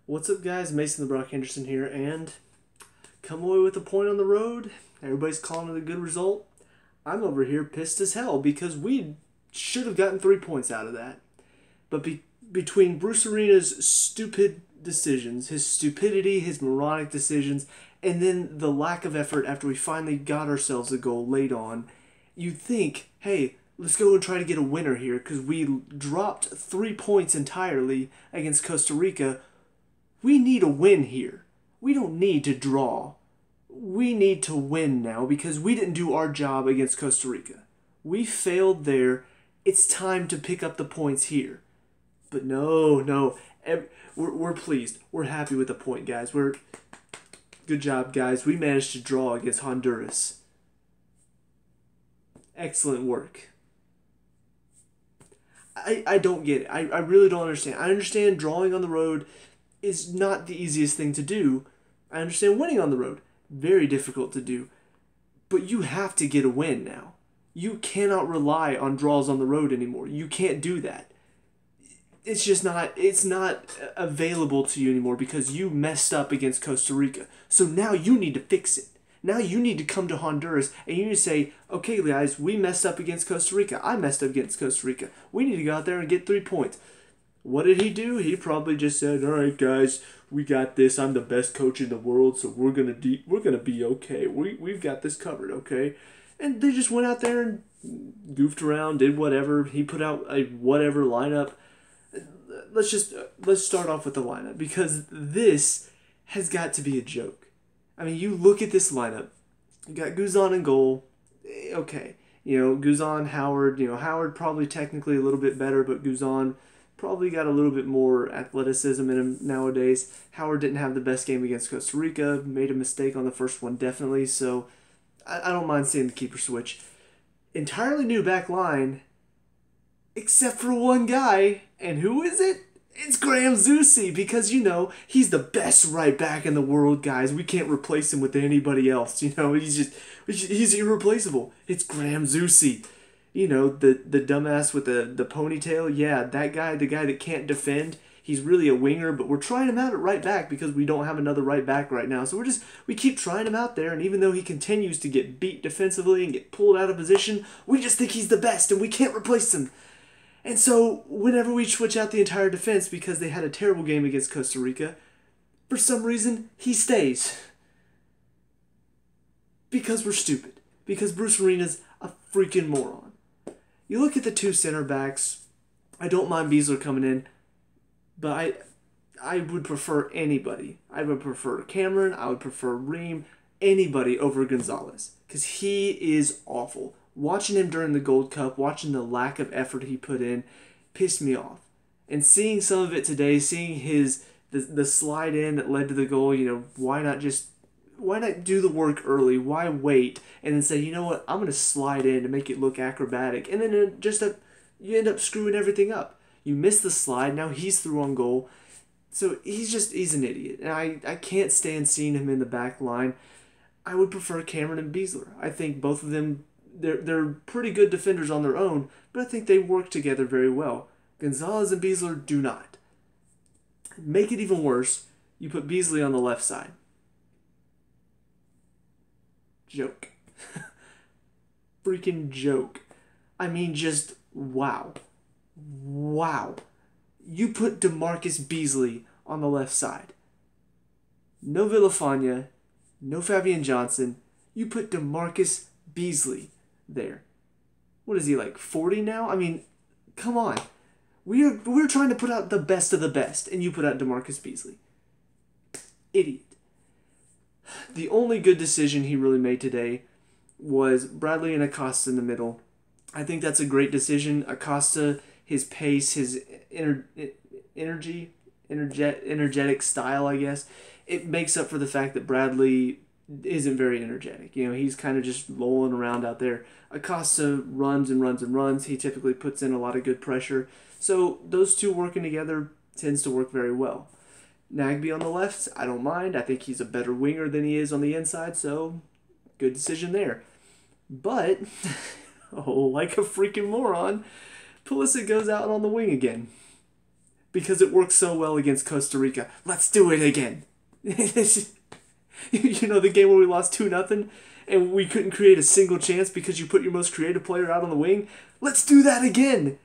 What's up, guys? Mason the Brock Henderson here, and come away with a point on the road. Everybody's calling it a good result. I'm over here pissed as hell because we should have gotten 3 points out of that. But between Bruce Arena's stupid decisions, his stupidity, his moronic decisions, and then the lack of effort after we finally got ourselves a goal late on, you'd think, hey, let's go and try to get a winner here because we dropped 3 points entirely against Costa Rica. We need a win here. We don't need to draw. We need to win now because we didn't do our job against Costa Rica. We failed there. It's time to pick up the points here. But no. We're pleased. We're happy with the point, guys. Good job, guys. We managed to draw against Honduras. Excellent work. I don't get it. I really don't understand. I understand drawing on the road is not the easiest thing to do. I understand winning on the road. Very difficult to do. But you have to get a win now. You cannot rely on draws on the road anymore. You can't do that. It's not available to you anymore because you messed up against Costa Rica. So now you need to fix it. Now you need to come to Honduras and you need to say, okay, guys, we messed up against Costa Rica. I messed up against Costa Rica. We need to go out there and get 3 points. What did he do? He probably just said, all right, guys, we got this. I'm the best coach in the world, so we're gonna be okay. We've got this covered, okay? And they just went out there and goofed around, did whatever. He put out a whatever lineup. Let's start off with the lineup because this has got to be a joke. I mean, you look at this lineup. You got Guzan in goal. Okay, Guzan, Howard. Howard probably technically a little bit better, but Guzan probably got a little bit more athleticism in him nowadays. Howard didn't have the best game against Costa Rica. Made a mistake on the first one, definitely. So I don't mind seeing the keeper switch. Entirely new back line, except for one guy. And who is it? It's Graham Zusi, because, he's the best right back in the world, guys. We can't replace him with anybody else. He's irreplaceable. It's Graham Zusi. The dumbass with the ponytail. Yeah, that guy, the guy that can't defend. He's really a winger, but we're trying him out at right back because we don't have another right back right now. So we keep trying him out there, and even though he continues to get beat defensively and get pulled out of position, we just think he's the best, and we can't replace him. And so whenever we switch out the entire defense because they had a terrible game against Costa Rica, for some reason, he stays. Because we're stupid. Because Bruce Arena's a freaking moron. You look at the two center backs. I don't mind Beasler coming in, but I would prefer anybody. I would prefer Cameron. I would prefer Ream. Anybody over Gonzalez. Because he is awful. Watching him during the Gold Cup, watching the lack of effort he put in, pissed me off. And seeing some of it today, seeing the slide in that led to the goal, why not do the work early? Why wait and then say, you know what, I'm going to slide in to make it look acrobatic. And then you end up screwing everything up. You miss the slide, now he's through on goal. So he's an idiot. And I can't stand seeing him in the back line. I would prefer Cameron and Beasler. I think both of them, they're pretty good defenders on their own, but I think they work together very well. Gonzalez and Beasler do not. Make it even worse, you put Beasley on the left side. Joke. Freaking joke. I mean, just wow. Wow. You put DeMarcus Beasley on the left side. No Villafana, no Fabian Johnson. You put DeMarcus Beasley there. What is he, like 40 now? I mean, come on. We're trying to put out the best of the best, and you put out DeMarcus Beasley. Idiot. The only good decision he really made today was Bradley and Acosta in the middle. I think that's a great decision. Acosta, his pace, his energetic style, I guess, it makes up for the fact that Bradley isn't very energetic. He's kind of just lolling around out there. Acosta runs and runs and runs. He typically puts in a lot of good pressure. So those two working together tends to work very well. Nagby on the left, I don't mind. I think he's a better winger than he is on the inside, so good decision there. But, like a freaking moron, Pulisic goes out on the wing again. because it worked so well against Costa Rica. Let's do it again. You know, the game where we lost 2-0 and we couldn't create a single chance because you put your most creative player out on the wing? Let's do that again.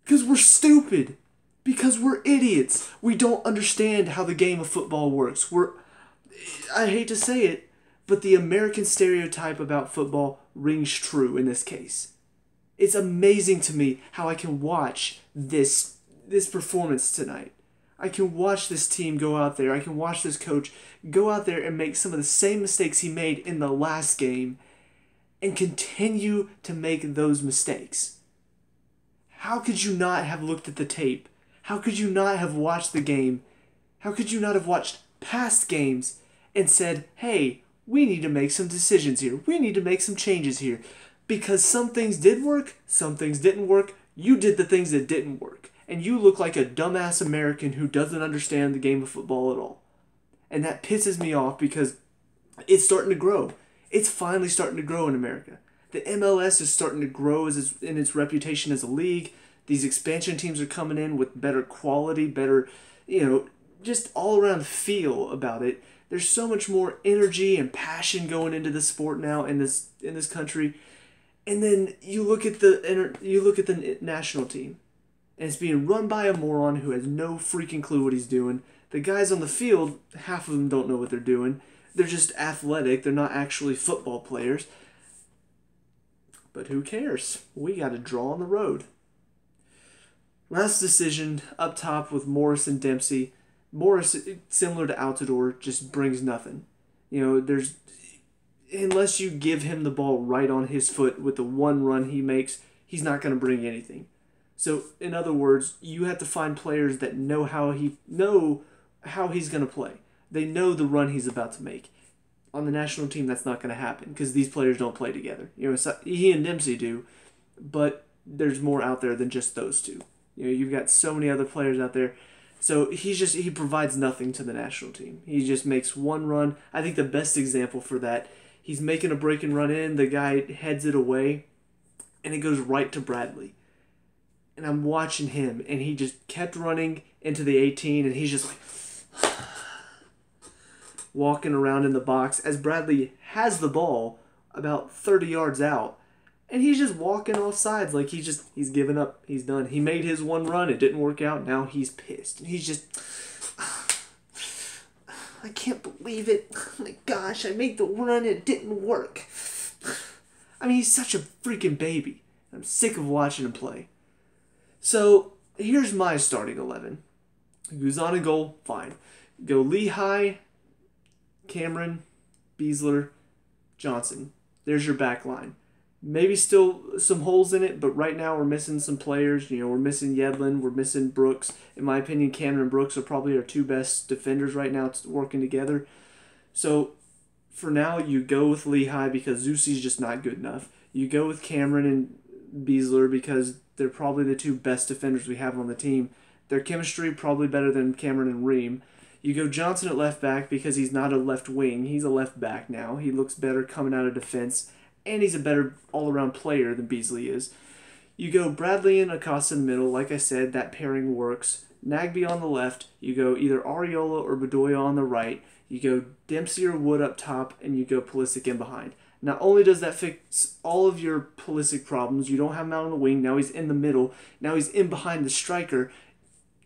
Because we're stupid. Because we're idiots. We don't understand how the game of football works. I hate to say it, but the American stereotype about football rings true in this case. It's amazing to me how I can watch this performance tonight. I can watch this team go out there. I can watch this coach go out there and make some of the same mistakes he made in the last game and continue to make those mistakes. How could you not have looked at the tape? How could you not have watched the game? How could you not have watched past games and said, hey, we need to make some decisions here. We need to make some changes here. Because some things did work, some things didn't work. You did the things that didn't work. And you look like a dumbass American who doesn't understand the game of football at all. And that pisses me off because it's starting to grow. It's finally starting to grow in America. The MLS is starting to grow in its reputation as a league. These expansion teams are coming in with better quality, better, just all around feel about it. There's so much more energy and passion going into the sport now in this country. And then you look at the national team, and it's being run by a moron who has no freaking clue what he's doing. The guys on the field, half of them don't know what they're doing. They're just athletic. They're not actually football players. But who cares? We got a draw on the road. Last decision up top with Morris and Dempsey. Morris, similar to Altidore, just brings nothing. Unless you give him the ball right on his foot with the one run he makes, he's not going to bring anything. So, in other words, you have to find players that know how he's going to play. They know the run he's about to make. On the national team, that's not going to happen because these players don't play together. He and Dempsey do, but there's more out there than just those two. You've got so many other players out there. So he provides nothing to the national team. He just makes one run. I think the best example for that, he's making a break and run in, the guy heads it away, and it goes right to Bradley. And I'm watching him, and he just kept running into the 18, and he's just like walking around in the box as Bradley has the ball about 30 yards out. And he's just walking off sides like he's given up. He's done. He made his one run. It didn't work out. Now he's pissed. And he's just, I can't believe it. Oh my gosh, I made the run. It didn't work. I mean, he's such a freaking baby. I'm sick of watching him play. So here's my starting 11. Guzan in goal, fine. Go Lehigh, Cameron, Beasler, Johnson. There's your back line. Maybe still some holes in it, but right now we're missing some players. We're missing Yedlin, we're missing Brooks. In my opinion, Cameron and Brooks are probably our two best defenders right now working together. So for now, you go with Lehigh because Zusi's just not good enough. You go with Cameron and Beasler because they're probably the two best defenders we have on the team. Their chemistry probably better than Cameron and Ream. You go Johnson at left back because he's not a left wing. He's a left back now. He looks better coming out of defense. And he's a better all-around player than Beasley is. You go Bradley and Acosta in the middle. Like I said, that pairing works. Nagby on the left. You go either Ariola or Bedoya on the right. You go Dempsey or Wood up top, and you go Pulisic in behind. Not only does that fix all of your Pulisic problems, you don't have him out on the wing. Now he's in the middle. Now he's in behind the striker.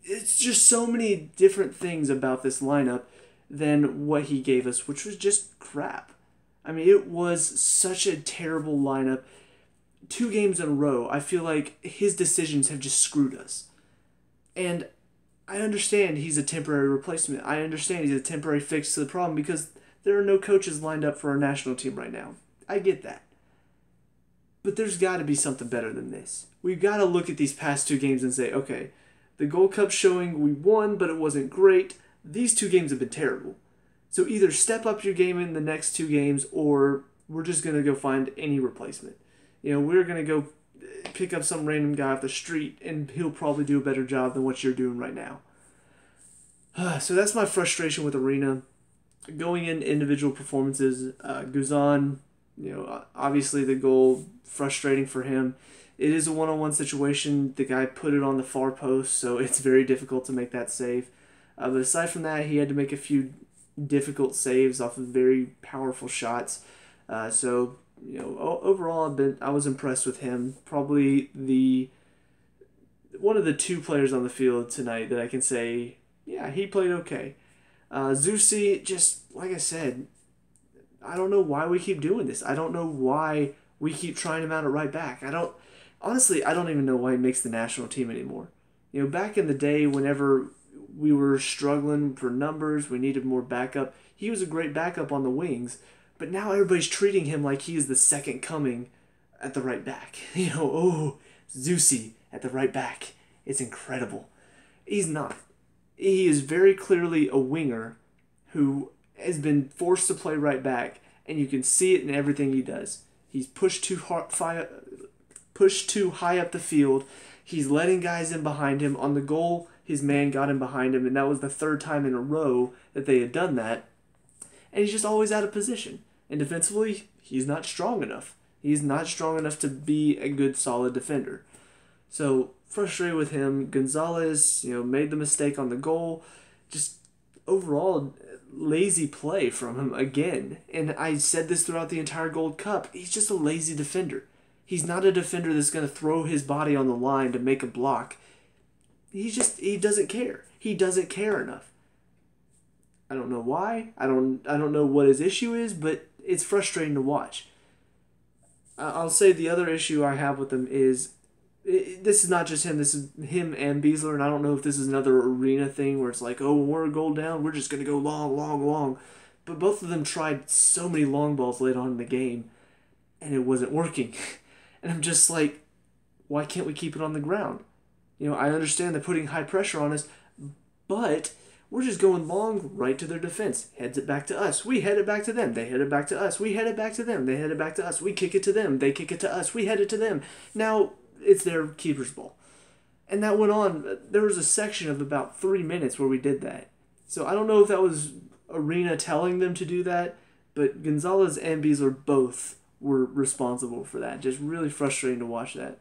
It's just so many different things about this lineup than what he gave us, which was just crap. I mean, it was such a terrible lineup. 2 games in a row, I feel like his decisions have just screwed us. And I understand he's a temporary replacement. I understand he's a temporary fix to the problem because there are no coaches lined up for our national team right now. I get that. But there's got to be something better than this. We've got to look at these past 2 games and say, okay, the Gold Cup showing we won, but it wasn't great. These 2 games have been terrible. So either step up your game in the next 2 games or we're just going to go find any replacement. We're going to go pick up some random guy off the street and he'll probably do a better job than what you're doing right now. So that's my frustration with Arena. Going in individual performances, Guzan, obviously the goal, frustrating for him. It is a one-on-one situation. The guy put it on the far post, so it's very difficult to make that save. But aside from that, he had to make a few difficult saves off of very powerful shots. So overall, I was impressed with him. Probably the one of the two players on the field tonight that I can say, yeah, he played okay. Zusi, just like I said, I don't know why we keep doing this. I don't know why we keep trying him out at right back. Honestly, I don't even know why he makes the national team anymore. Back in the day, whenever we were struggling for numbers, we needed more backup, he was a great backup on the wings, but now everybody's treating him like he is the second coming at the right back. Oh, Zusi at the right back. It's incredible. He's not. He is very clearly a winger who has been forced to play right back, and you can see it in everything he does. He's pushed too high up the field. He's letting guys in behind him. On the goal, his man got in behind him, and that was the third time in a row that they had done that. And he's just always out of position. And defensively, he's not strong enough. He's not strong enough to be a good, solid defender. So, frustrated with him. Gonzalez, made the mistake on the goal. Just overall, lazy play from him again. And I said this throughout the entire Gold Cup. He's just a lazy defender. He's not a defender that's going to throw his body on the line to make a block. He doesn't care. He doesn't care enough. I don't know why. I don't know what his issue is, but it's frustrating to watch. I'll say the other issue I have with him is, this is not just him, this is him and Beasler, and I don't know if this is another arena thing where it's like, oh, when we're a goal down, we're just going to go long, long, long. But both of them tried so many long balls late on in the game, and it wasn't working. And I'm just like, why can't we keep it on the ground? I understand they're putting high pressure on us, but we're just going long right to their defense. Heads it back to us. We head it back to them. They head it back to us. We head it back to them. They head it back to us. We kick it to them. They kick it to us. We head it to them. Now it's their keeper's ball. And that went on. There was a section of about 3 minutes where we did that. So I don't know if that was Arena telling them to do that, but Gonzalez and Beasler both were responsible for that. Just really frustrating to watch that.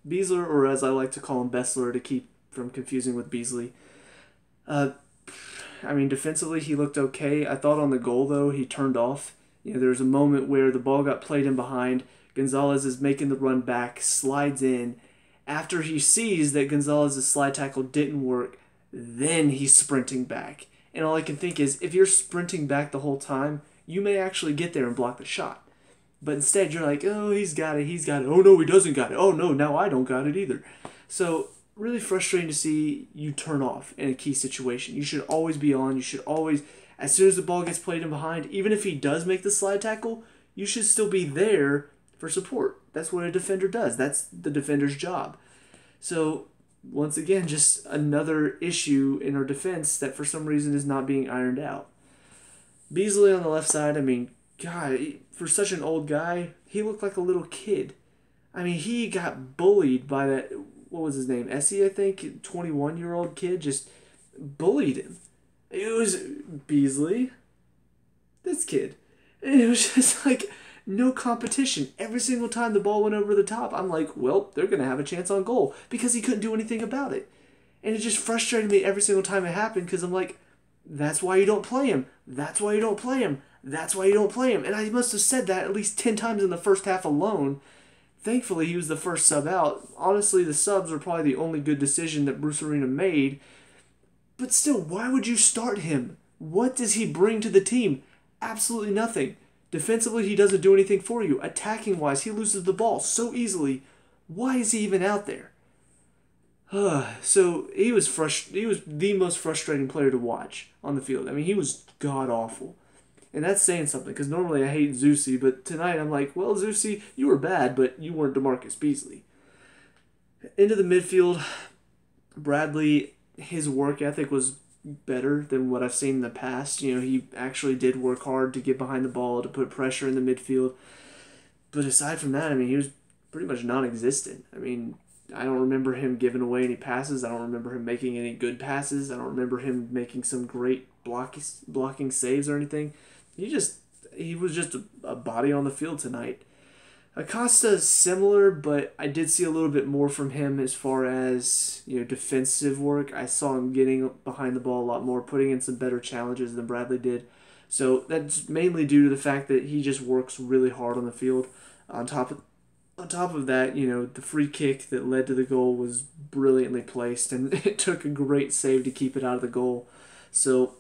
Beasler, or as I like to call him, Bessler, to keep from confusing with Beasley. Defensively, he looked okay. I thought on the goal, though, he turned off. There was a moment where the ball got played in behind. Gonzalez is making the run back, slides in. After he sees that Gonzalez's slide tackle didn't work, then he's sprinting back. And all I can think is, if you're sprinting back the whole time, you may actually get there and block the shot. But instead, you're like, oh, he's got it. Oh, no, he doesn't got it. Oh, no, now I don't got it either. So, really frustrating to see you turn off in a key situation. You should always be on. You should always, as soon as the ball gets played in behind, even if he does make the slide tackle, you should still be there for support. That's what a defender does. That's the defender's job. So, once again, just another issue in our defense that for some reason is not being ironed out. Beasley on the left side, God, for such an old guy, he looked like a little kid. He got bullied by that, what was his name, Essie, I think, 21-year-old kid, just bullied him. It was Beasley, this kid. And it was just like, no competition. Every single time the ball went over the top, I'm like, well, they're going to have a chance on goal, because he couldn't do anything about it. And it just frustrated me every single time it happened, because I'm like, that's why you don't play him. That's why you don't play him. That's why you don't play him. And I must have said that at least 10 times in the first half alone. Thankfully, he was the first sub out. Honestly, the subs were probably the only good decision that Bruce Arena made. But still, why would you start him? What does he bring to the team? Absolutely nothing. Defensively, he doesn't do anything for you. Attacking-wise, he loses the ball so easily. Why is he even out there? So he was the most frustrating player to watch on the field. He was god-awful. And that's saying something, because normally I hate Zusi, but tonight I'm like, well, Zusi, you were bad, but you weren't DeMarcus Beasley. Into the midfield, Bradley, his work ethic was better than what I've seen in the past. He actually did work hard to get behind the ball, to put pressure in the midfield. But aside from that, he was pretty much non-existent. I don't remember him giving away any passes. I don't remember him making any good passes. I don't remember him making some great blocking saves or anything. He was just a body on the field tonight. Acosta similar, but I did see a little bit more from him as far as defensive work. I saw him getting behind the ball a lot more, putting in some better challenges than Bradley did. So that's mainly due to the fact that he just works really hard on the field. On top of that, the free kick that led to the goal was brilliantly placed, and it took a great save to keep it out of the goal. So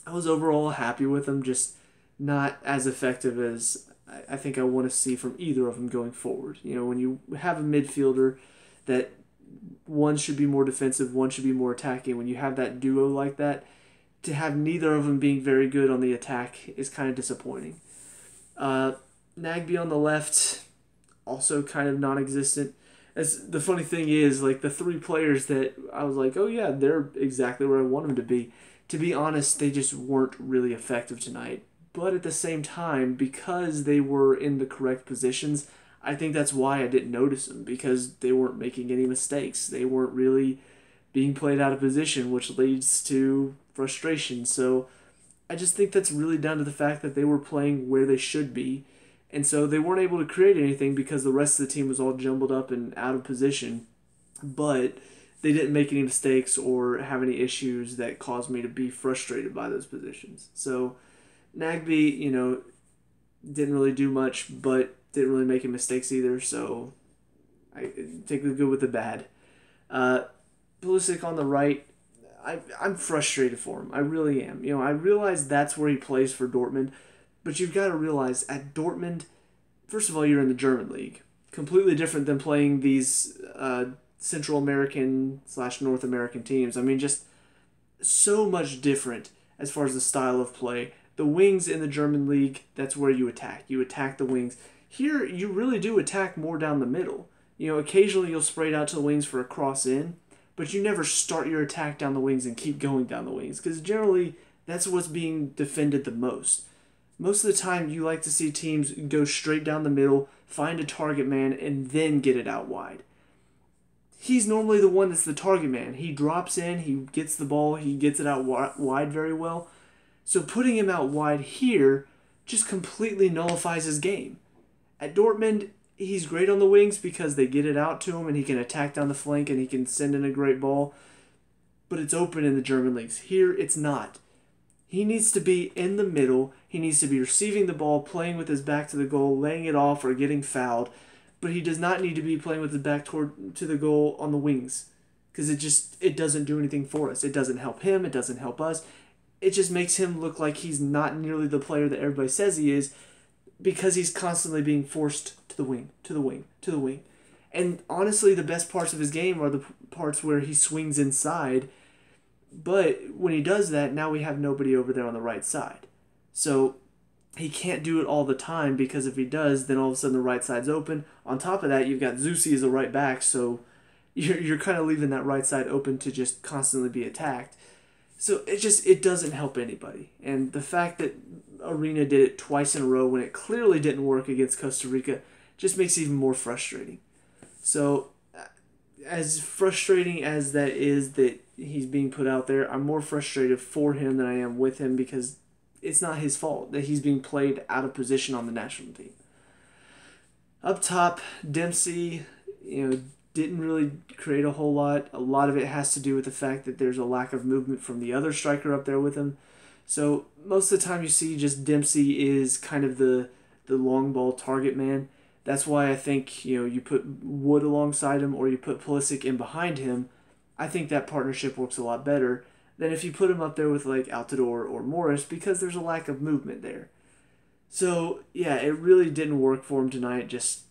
I was overall happy with him, just not as effective as I think I want to see from either of them going forward. When you have a midfielder that one should be more defensive, one should be more attacking, when you have that duo like that, to have neither of them being very good on the attack is kind of disappointing. Nagby on the left, also kind of non-existent. As the funny thing is, like the three players that I was like, oh yeah, they're exactly where I want them to be. To be honest, they just weren't really effective tonight. But at the same time, because they were in the correct positions, I think that's why I didn't notice them, because they weren't making any mistakes. They weren't really being played out of position, which leads to frustration. So I just think that's really down to the fact that they were playing where they should be. And so they weren't able to create anything because the rest of the team was all jumbled up and out of position. But they didn't make any mistakes or have any issues that caused me to be frustrated by those positions. So Nagby, didn't really do much, but didn't really make any mistakes either. So I take the good with the bad. Pulisic on the right, I'm frustrated for him. I really am. I realize that's where he plays for Dortmund, but you've got to realize at Dortmund, first of all, you're in the German league. Completely different than playing these Central American / North American teams. I mean, just so much different as far as the style of play. The wings in the German league, that's where you attack. You attack the wings. Here, you really do attack more down the middle. Occasionally you'll spray it out to the wings for a cross in, but you never start your attack down the wings and keep going down the wings, because generally that's what's being defended the most. Most of the time, you like to see teams go straight down the middle, find a target man, and then get it out wide. He's normally the one that's the target man. He drops in, he gets the ball, he gets it out wide very well. So putting him out wide here just completely nullifies his game. At Dortmund, he's great on the wings because they get it out to him and he can attack down the flank and he can send in a great ball. But it's open in the German leagues. Here, it's not. He needs to be in the middle. He needs to be receiving the ball, playing with his back to the goal, laying it off, or getting fouled. But he does not need to be playing with his back to the goal on the wings, because it doesn't do anything for us. It doesn't help him. It doesn't help us. It just makes him look like he's not nearly the player that everybody says he is, because he's constantly being forced to the wing, to the wing, to the wing. And honestly, the best parts of his game are the parts where he swings inside. But when he does that, now we have nobody over there on the right side. So he can't do it all the time, because if he does, then all of a sudden the right side's open. On top of that, you've got Zusi as a right back, so you're kind of leaving that right side open to just constantly be attacked. So it doesn't help anybody. And the fact that Arena did it twice in a row when it clearly didn't work against Costa Rica just makes it even more frustrating. So as frustrating as that is that he's being put out there, I'm more frustrated for him than I am with him, because it's not his fault that he's being played out of position on the national team. Up top, Dempsey, didn't really create a whole lot. A lot of it has to do with the fact that there's a lack of movement from the other striker up there with him. So most of the time you see just Dempsey is kind of the long ball target man. That's why I think, you put Wood alongside him or you put Pulisic in behind him. I think that partnership works a lot better than if you put him up there with like Altidore or Morris, because there's a lack of movement there. So, yeah, it really didn't work for him tonight. Just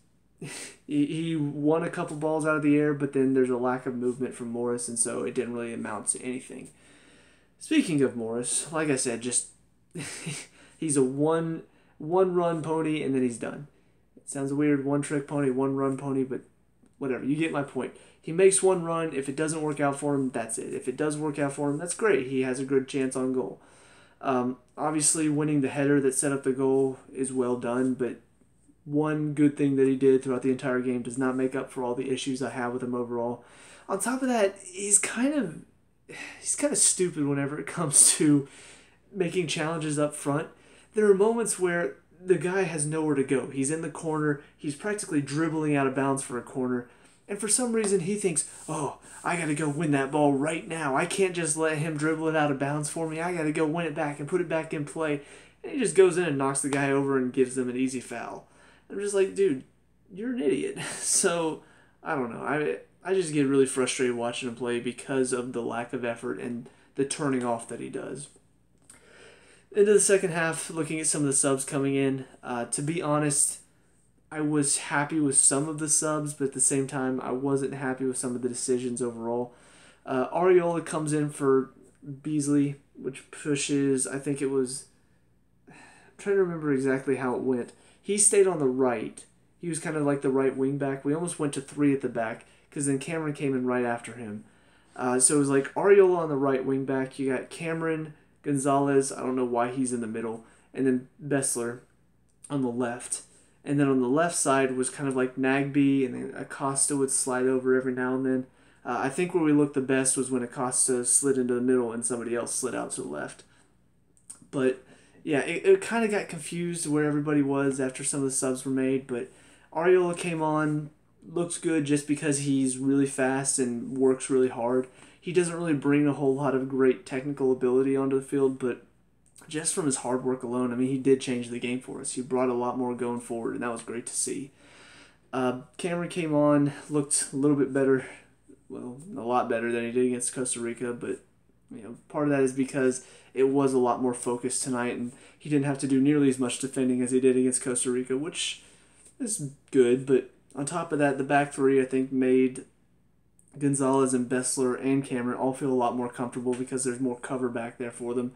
he won a couple balls out of the air, but then there's a lack of movement from Morris, and so it didn't really amount to anything. Speaking of Morris, like I said, just he's a one-run pony, and then he's done. It sounds weird, one-trick pony, one-run pony, but whatever. You get my point. He makes one run. If it doesn't work out for him, that's it. If it does work out for him, that's great. He has a good chance on goal. Obviously, winning the header that set up the goal is well done, but one good thing that he did throughout the entire game does not make up for all the issues I have with him overall. On top of that, he's kind of stupid whenever it comes to making challenges up front. There are moments where the guy has nowhere to go. He's in the corner. He's practically dribbling out of bounds for a corner. And for some reason, he thinks, oh, I got to go win that ball right now. I can't just let him dribble it out of bounds for me. I got to go win it back and put it back in play. And he just goes in and knocks the guy over and gives them an easy foul. I'm just like, dude, you're an idiot. So, I don't know. I just get really frustrated watching him play because of the lack of effort and the turning off that he does. Into the second half, looking at some of the subs coming in, to be honest, I was happy with some of the subs, but at the same time, I wasn't happy with some of the decisions overall. Ariola comes in for Beasley, which pushes, I think it was, I'm trying to remember exactly how it went. He stayed on the right. He was kind of like the right wing back. We almost went to 3 at the back, because then Cameron came in right after him. So it was like Ariola on the right wing back. You got Cameron, Gonzalez, I don't know why he's in the middle, and then Bessler on the left. And then on the left side was kind of like Nagby, and then Acosta would slide over every now and then. I think where we looked the best was when Acosta slid into the middle and somebody else slid out to the left. But yeah, it kind of got confused where everybody was after some of the subs were made. But Ariola came on, looks good just because he's really fast and works really hard. He doesn't really bring a whole lot of great technical ability onto the field, but just from his hard work alone, I mean, he did change the game for us. He brought a lot more going forward, and that was great to see. Cameron came on, looked a little bit better, well, a lot better than he did against Costa Rica, but part of that is because it was a lot more focused tonight, and he didn't have to do nearly as much defending as he did against Costa Rica, which is good, but on top of that, the back three, I think, made Gonzalez and Bessler and Cameron all feel a lot more comfortable because there's more cover back there for them.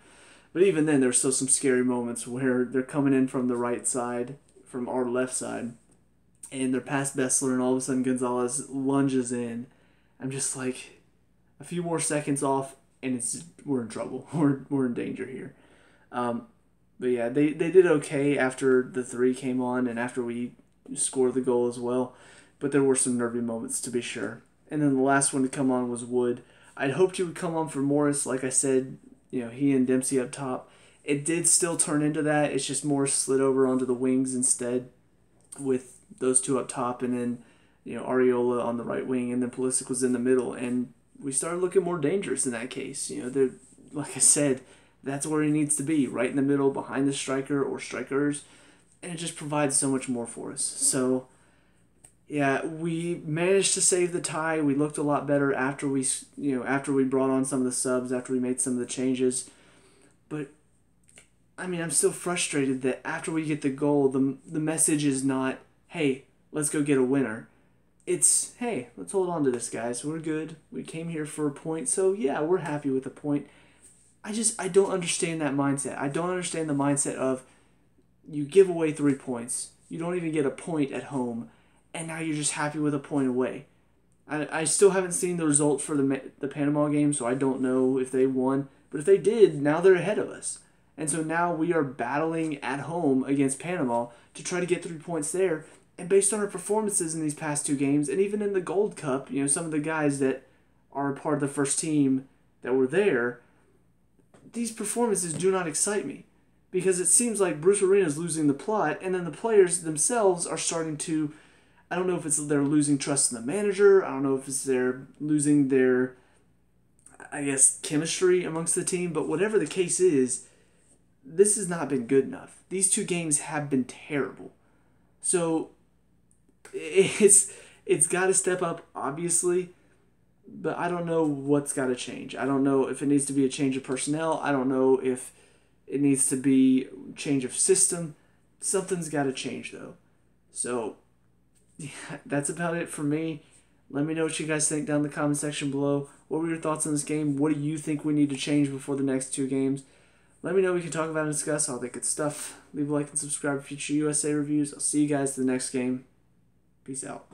But even then, there's still some scary moments where they're coming in from the right side, from our left side, and they're past Bessler, and all of a sudden Gonzalez lunges in. I'm just like, a few more seconds off, and we're in trouble. We're in danger here. But yeah, they did okay after the 3 came on and after we scored the goal as well. But there were some nervy moments, to be sure. And then the last one to come on was Wood. I'd hoped he would come on for Morris. Like I said, he and Dempsey up top. It did still turn into that. It's just Morris slid over onto the wings instead with those 2 up top. And then, Ariola on the right wing. And then Pulisic was in the middle. And we started looking more dangerous in that case. Like I said, that's where he needs to be. Right in the middle, behind the striker or strikers. And it just provides so much more for us. So, yeah, we managed to save the tie. We looked a lot better after we brought on some of the subs, after we made some of the changes. But, I mean, I'm still frustrated that after we get the goal, the message is not, hey, let's go get a winner. It's, hey, let's hold on to this, guys. We're good. We came here for a point, so yeah, we're happy with a point. I don't understand that mindset. I don't understand the mindset of you give away 3 points. You don't even get a point at home. And now you're just happy with a point away. I still haven't seen the result for the Panama game, so I don't know if they won. But if they did, now they're ahead of us. And so now we are battling at home against Panama to try to get 3 points there. And based on our performances in these past 2 games, and even in the Gold Cup, some of the guys that are a part of the first team that were there, these performances do not excite me. Because it seems like Bruce Arena is losing the plot, and then the players themselves are starting to, I don't know if it's they're losing trust in the manager. I don't know if it's they're losing their, chemistry amongst the team. But whatever the case is, this has not been good enough. These 2 games have been terrible. So it's got to step up, obviously. But I don't know what's got to change. I don't know if it needs to be a change of personnel. I don't know if it needs to be change of system. Something's got to change, though. So yeah, that's about it for me. Let me know what you guys think down in the comment section below. What were your thoughts on this game? What do you think we need to change before the next 2 games? Let me know. We can talk about and discuss all that good stuff. Leave a like and subscribe for future USA reviews. I'll see you guys in the next game. Peace out.